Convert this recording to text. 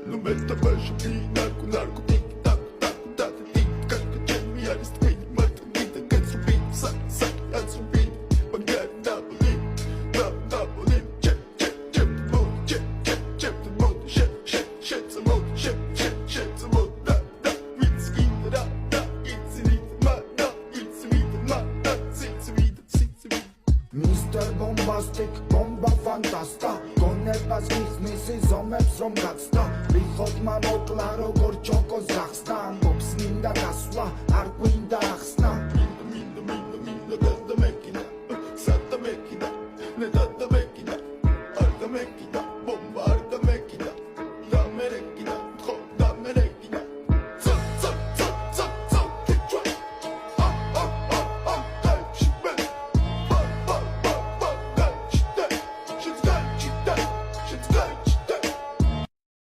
no meta baixo que narco narco tic tac tac tac tic tac que me ares twin mata vida que subir sac sac a subir pagar double double check check check mode check check check the mode shit shit shit the mode shit shit shit the mode da da it's in da da it's in ma da it's in ma da it's in Mr. Bombastic, bomba fantasta გონებას გიხსნის ზომებს რომ გაცდა ვიხოთ მამოკლა როგორ ჩოკოს გახსნა ამბობს მინდა გასვლა არ გვინდა ახსნა